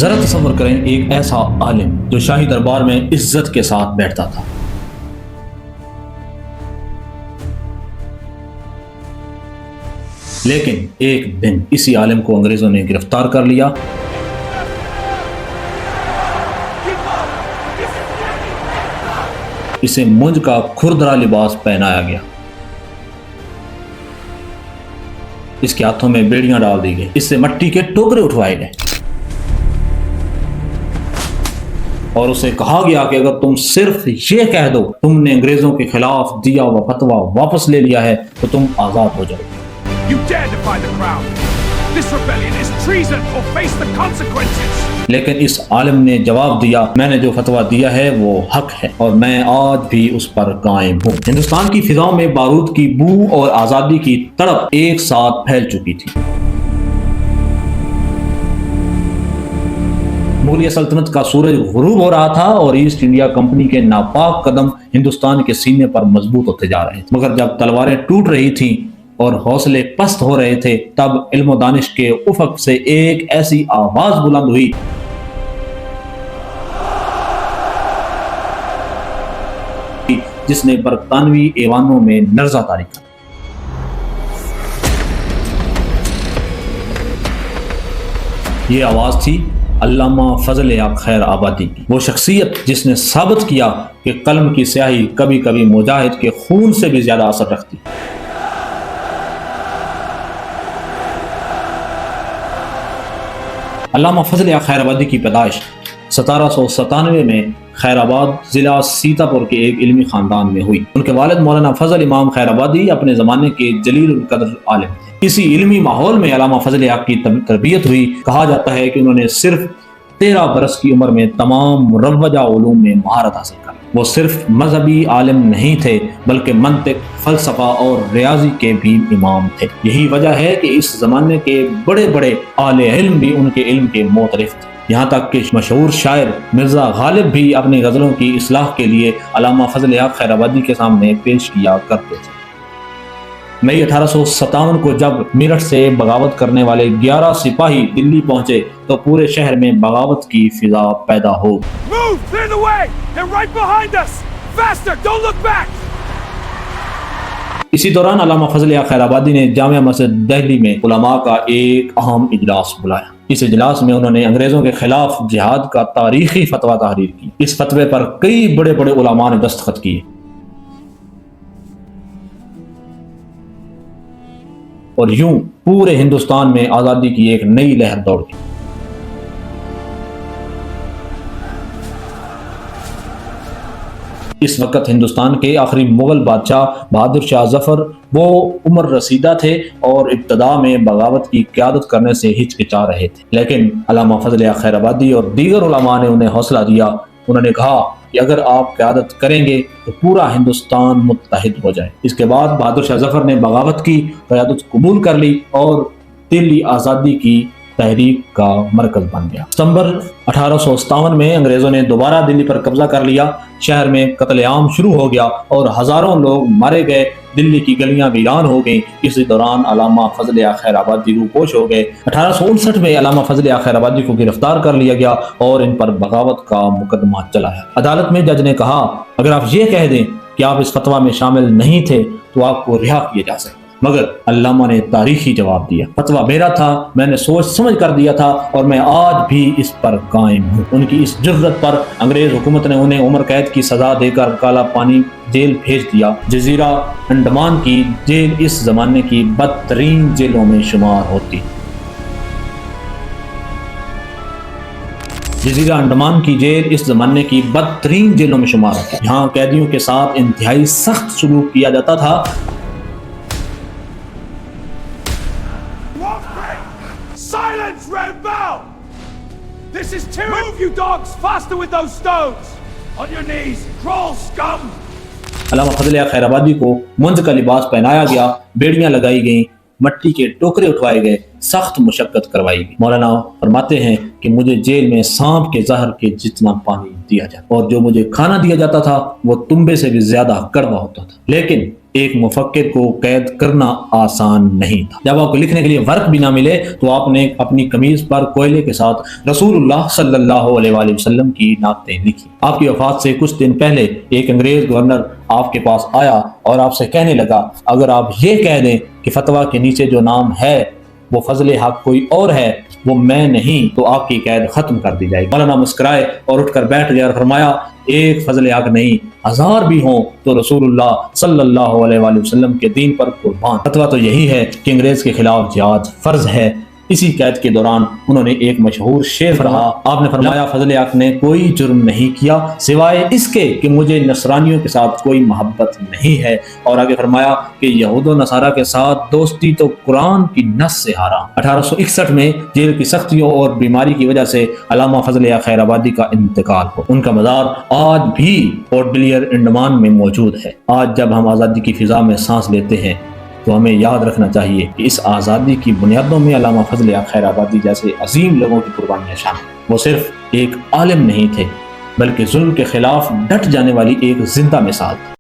ذرا تصور کریں ایک ایسا عالم جو شاہی دربار میں عزت کے ساتھ بیٹھتا تھا، لیکن ایک دن اسی عالم کو انگریزوں نے گرفتار کر لیا، اسے منج کا کھردرا لباس پہنایا گیا، اس کے ہاتھوں میں بیڑیاں ڈال دی گئی، اس سے مٹی کے ٹوکرے اٹھوائے گئے اور اسے کہا گیا کہ اگر تم صرف یہ کہہ دو تم نے انگریزوں کے خلاف دیا ہوا فتویٰ واپس لے لیا ہے تو تم آزاد ہو جاؤ۔ لیکن اس عالم نے جواب دیا، میں نے جو فتویٰ دیا ہے وہ حق ہے اور میں آج بھی اس پر قائم ہوں۔ ہندوستان کی فضاؤں میں بارود کی بو اور آزادی کی تڑپ ایک ساتھ پھیل چکی تھی۔ مغلیہ سلطنت کا سورج غروب ہو رہا تھا اور ایسٹ انڈیا کمپنی کے ناپاک قدم ہندوستان کے سینے پر مضبوط ہوتے جا رہے تھے، مگر جب تلواریں ٹوٹ رہی تھیں اور حوصلے پست ہو رہے تھے، تب علم و دانش کے افق سے ایک ایسی آواز بلند ہوئی جس نے برطانوی ایوانوں میں لرزہ طاری کر۔ یہ آواز تھی علامہ فضل حق خیر آبادی کی، وہ شخصیت جس نے ثابت کیا کہ قلم کی سیاہی کبھی کبھی مجاہد کے خون سے بھی زیادہ اثر رکھتی۔ علامہ فضل حق خیر آبادی کی پیدائش 1797 میں خیر آباد ضلع سیتا پور کے ایک علمی خاندان میں ہوئی۔ ان کے والد مولانا فضل امام خیر آبادی اپنے زمانے کے جلیل القدر عالم تھے۔ اسی علمی ماحول میں علامہ فضل حق کی تربیت ہوئی۔ کہا جاتا ہے کہ انہوں نے صرف 13 برس کی عمر میں تمام مروجہ علوم میں مہارت حاصل کر۔ وہ صرف مذہبی عالم نہیں تھے بلکہ منطق، فلسفہ اور ریاضی کے بھی امام تھے۔ یہی وجہ ہے کہ اس زمانے کے بڑے بڑے اہل علم بھی ان کے علم کے معترف تھے، یہاں تک کہ مشہور شاعر مرزا غالب بھی اپنی غزلوں کی اصلاح کے لیے علامہ فضل حق خیر آبادی کے سامنے پیش کیا کرتے تھے۔ مئی 1857 کو جب میرٹھ سے بغاوت کرنے والے 11 سپاہی دلی پہنچے تو پورے شہر میں بغاوت کی فضا پیدا ہو۔ اسی دوران علامہ فضل حق خیر آبادی نے جامع مسجد دہلی میں علماء کا ایک اہم اجلاس بلایا۔ اس اجلاس میں انہوں نے انگریزوں کے خلاف جہاد کا تاریخی فتویٰ تحریر کی۔ اس فتوے پر کئی بڑے بڑے علماء نے دستخط کیے اور یوں پورے ہندوستان میں آزادی کی ایک نئی لہر دوڑ گئی۔ اس وقت ہندوستان کے آخری مغل بادشاہ بہادر شاہ ظفر وہ عمر رسیدہ تھے اور ابتدا میں بغاوت کی قیادت کرنے سے ہچکچا رہے تھے، لیکن علامہ فضل حق خیر آبادی اور دیگر علماء نے انہیں حوصلہ دیا۔ انہوں نے کہا کہ اگر آپ قیادت کریں گے تو پورا ہندوستان متحد ہو جائے۔ اس کے بعد بہادر شاہ ظفر نے بغاوت کی قیادت قبول کر لی اور دلی آزادی کی تحریک کا مرکز بن گیا۔ ستمبر 1857 میں انگریزوں نے دوبارہ دلی پر قبضہ کر لیا، شہر میں قتل عام شروع ہو گیا اور ہزاروں لوگ مارے گئے، دلی کی گلیاں ویران ہو گئیں۔ اسی دوران علامہ فضل حق خیر آبادی روپوش ہو گئے۔ 1859 میں علامہ فضل حق خیر آبادی کو گرفتار کر لیا گیا اور ان پر بغاوت کا مقدمہ چلایا۔ عدالت میں جج نے کہا اگر آپ یہ کہہ دیں کہ آپ اس فتویٰ میں شامل نہیں تھے تو آپ کو رہا کیا جا سکتا، مگر علامہ نے تاریخی جواب دیا، فتویٰ میرا تھا، میں نے سوچ سمجھ کر دیا تھا اور میں آج بھی اس پر قائم ہوں۔ ان کی اس جرأت پر انگریز حکومت نے انہیں عمر قید کی سزا دے کر کالا پانی جیل بھیج دیا۔ جزیرہ انڈمان کی جیل اس زمانے کی بدترین جیلوں میں شمار ہوتی۔ جزیرہ انڈمان کی جیل اس زمانے کی بدترین جیلوں میں شمار ہوتی۔ یہاں قیدیوں کے ساتھ انتہائی سخت سلوک کیا جاتا تھا۔ Silence, Red Bell! This is tyranny! Move, you dogs! Faster with those stones! On your knees! Crawl, scum! علامہ فضل حق خیر آبادی کو منج کا لباس پہنایا گیا، بیڑیاں لگائی گئیں، مٹی کے ٹوکرے اٹھوائے گئے، سخت مشقت کروائی گئی۔ مولانا فرماتے ہیں کہ مجھے جیل میں سانپ کے زہر کے جتنا پانی دیا جاتا اور جو مجھے کھانا دیا جاتا تھا وہ تنبے سے بھی زیادہ کڑوا ہوتا تھا، لیکن ایک مفکر کو قید کرنا آسان نہیں تھا۔ جب آپ کو لکھنے کے لیے ورق بھی نہ ملے تو آپ نے اپنی قمیض پر کوئلے کے ساتھ رسول اللہ صلی اللہ علیہ وآلہ وسلم کی نعتیں لکھی۔ آپ کی وفات سے کچھ دن پہلے ایک انگریز گورنر آپ کے پاس آیا اور آپ سے کہنے لگا اگر آپ یہ کہہ دیں کہ فتویٰ کے نیچے جو نام ہے وہ فضل حق کوئی اور ہے، وہ میں نہیں، تو آپ کی قید ختم کر دی جائے گی۔ مولانا مسکرائے اور اٹھ کر بیٹھ گئے اور فرمایا ایک فضل حق نہیں، 1000 بھی ہوں تو رسول اللہ صلی اللہ علیہ وآلہ وسلم کے دین پر قربان۔ فتویٰ تو یہی ہے کہ انگریز کے خلاف جہاد فرض ہے۔ اسی قید کے دوران انہوں نے ایک مشہور شعر پڑھا۔ آپ نے فرمایا فضل حق نے کوئی جرم نہیں کیا سوائے اس کے کہ مجھے نصرانیوں کے ساتھ کوئی محبت نہیں ہے، اور آگے فرمایا کہ یہود و نصارہ کے ساتھ دوستی تو قرآن کی نص سے حرام۔ 1861 میں جیل کی سختیوں اور بیماری کی وجہ سے علامہ فضل حق خیر آبادی کا انتقال ہو۔ ان کا مزار آج بھی پورٹ بلیئر انڈمان میں موجود ہے۔ آج جب ہم آزادی کی فضا میں سانس لیتے ہیں تو ہمیں یاد رکھنا چاہیے کہ اس آزادی کی بنیادوں میں علامہ فضل حق خیر آبادی جیسے عظیم لوگوں کی قربانیاں شامل۔ وہ صرف ایک عالم نہیں تھے بلکہ ظلم کے خلاف ڈٹ جانے والی ایک زندہ مثال تھی۔